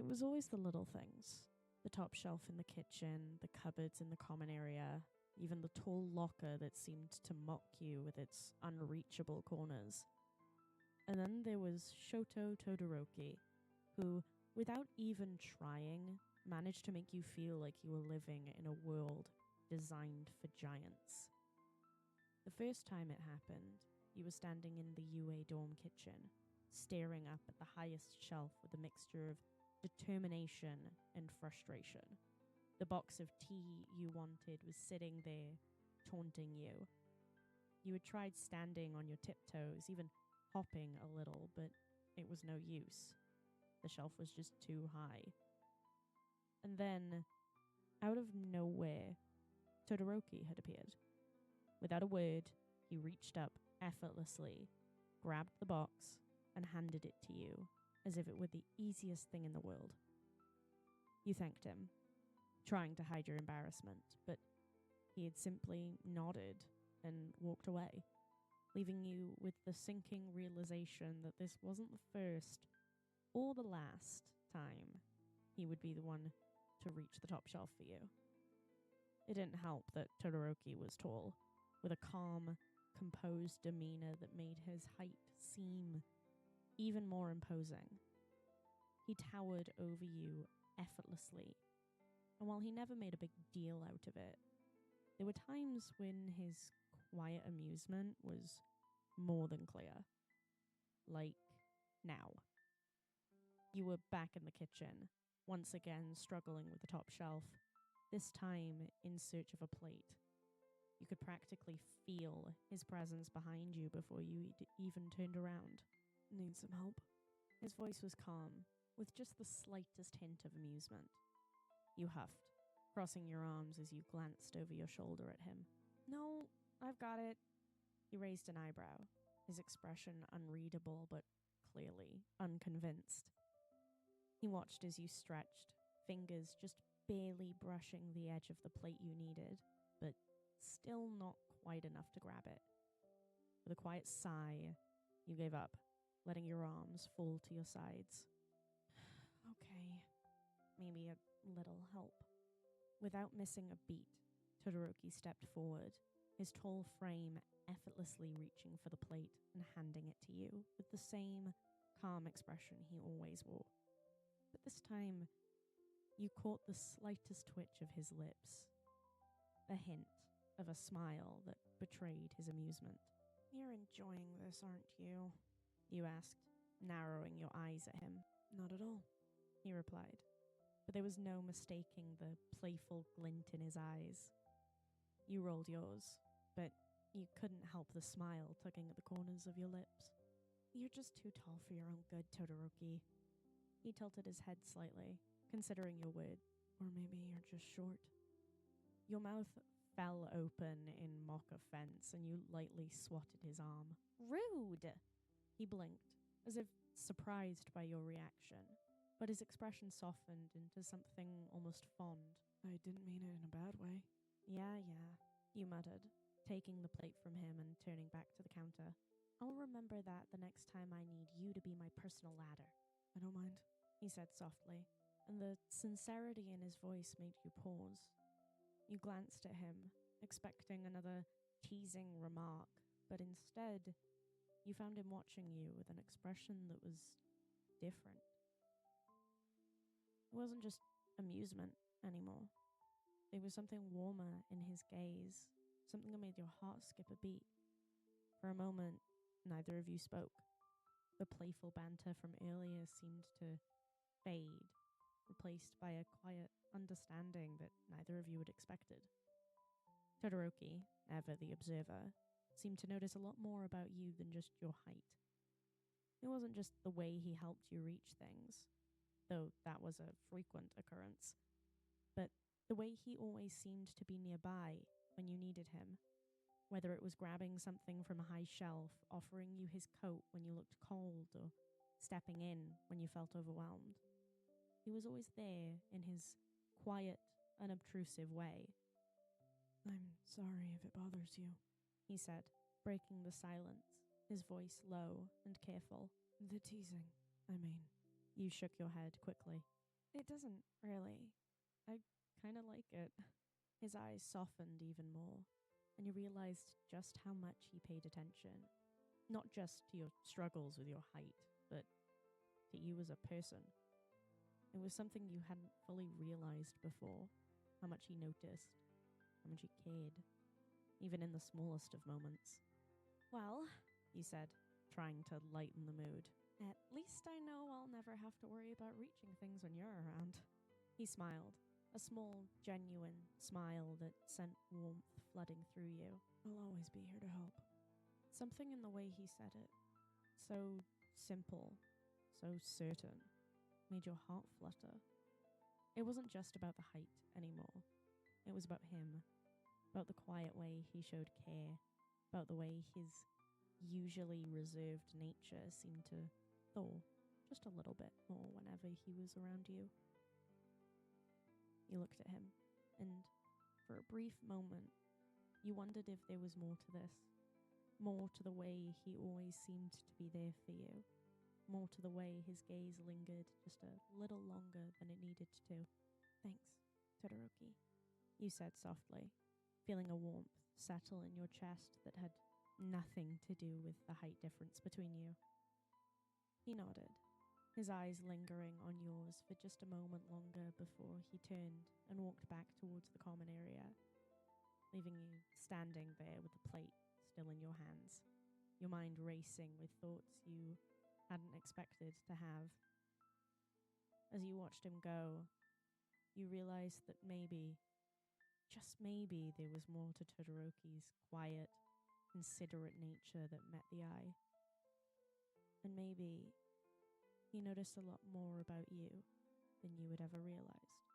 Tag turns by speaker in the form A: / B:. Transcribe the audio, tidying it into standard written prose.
A: It was always the little things. The top shelf in the kitchen, the cupboards in the common area, even the tall locker that seemed to mock you with its unreachable corners. And then there was Shoto Todoroki, who, without even trying, managed to make you feel like you were living in a world designed for giants. The first time it happened, you were standing in the UA dorm kitchen, staring up at the highest shelf with a mixture of determination and frustration. The box of tea you wanted was sitting there, taunting you. You had tried standing on your tiptoes, even hopping a little, but it was no use. The shelf was just too high. And then, out of nowhere, Todoroki had appeared. Without a word, he reached up effortlessly, grabbed the box, and handed it to you, as if it were the easiest thing in the world. You thanked him, trying to hide your embarrassment, but he had simply nodded and walked away, leaving you with the sinking realization that this wasn't the first or the last time he would be the one to reach the top shelf for you. It didn't help that Todoroki was tall, with a calm, composed demeanor that made his height seem even more imposing. He towered over you effortlessly, and while he never made a big deal out of it, there were times when his quiet amusement was more than clear. Like now. You were back in the kitchen, once again struggling with the top shelf, this time in search of a plate. You could practically feel his presence behind you before you even turned around. Need some help? His voice was calm, with just the slightest hint of amusement. You huffed, crossing your arms as you glanced over your shoulder at him. No, I've got it. He raised an eyebrow, his expression unreadable but clearly unconvinced. He watched as you stretched, fingers just barely brushing the edge of the plate you needed, but still not quite enough to grab it. With a quiet sigh, you gave up, letting your arms fall to your sides. Okay, maybe a little help. Without missing a beat, Todoroki stepped forward, his tall frame effortlessly reaching for the plate and handing it to you with the same calm expression he always wore. But this time, you caught the slightest twitch of his lips, a hint of a smile that betrayed his amusement. You're enjoying this, aren't you? You asked, narrowing your eyes at him. Not at all, he replied, but there was no mistaking the playful glint in his eyes. You rolled yours, but you couldn't help the smile tugging at the corners of your lips. You're just too tall for your own good, Todoroki. He tilted his head slightly, considering your word. Or maybe you're just short. Your mouth fell open in mock offense, and you lightly swatted his arm. Rude! He blinked, as if surprised by your reaction, but his expression softened into something almost fond. I didn't mean it in a bad way. Yeah, you muttered, taking the plate from him and turning back to the counter. I'll remember that the next time I need you to be my personal ladder. I don't mind, he said softly, and the sincerity in his voice made you pause. You glanced at him, expecting another teasing remark, but instead, you found him watching you with an expression that was different. It wasn't just amusement anymore. There was something warmer in his gaze, something that made your heart skip a beat. For a moment, neither of you spoke. The playful banter from earlier seemed to fade, replaced by a quiet understanding that neither of you had expected. Todoroki, ever the observer, seemed to notice a lot more about you than just your height. It wasn't just the way he helped you reach things, though that was a frequent occurrence, but the way he always seemed to be nearby when you needed him. Whether it was grabbing something from a high shelf, offering you his coat when you looked cold, or stepping in when you felt overwhelmed. He was always there in his quiet, unobtrusive way. I'm sorry if it bothers you, he said, breaking the silence, his voice low and careful. The teasing, I mean. You shook your head quickly. It doesn't, really. I kind of like it. His eyes softened even more, and you realized just how much he paid attention. Not just to your struggles with your height, but to you as a person. It was something you hadn't fully realized before, how much he noticed, how much he cared, even in the smallest of moments. Well, he said, trying to lighten the mood, at least I know I'll never have to worry about reaching things when you're around. He smiled, a small, genuine smile that sent warmth flooding through you. I'll always be here to help. Something in the way he said it, so simple, so certain, made your heart flutter. It wasn't just about the height anymore. It was about him, about the quiet way he showed care, about the way his usually reserved nature seemed to thaw just a little bit more whenever he was around you. You looked at him, and for a brief moment, you wondered if there was more to this, more to the way he always seemed to be there for you, more to the way his gaze lingered just a little longer than it needed to. Thanks, Todoroki, you said softly, feeling a warmth settle in your chest that had nothing to do with the height difference between you. He nodded, his eyes lingering on yours for just a moment longer before he turned and walked back towards the common area, leaving you standing there with the plate still in your hands, your mind racing with thoughts you hadn't expected to have. As you watched him go, you realized that maybe, just maybe, there was more to Todoroki's quiet, considerate nature that met the eye. And maybe he noticed a lot more about you than you had ever realized.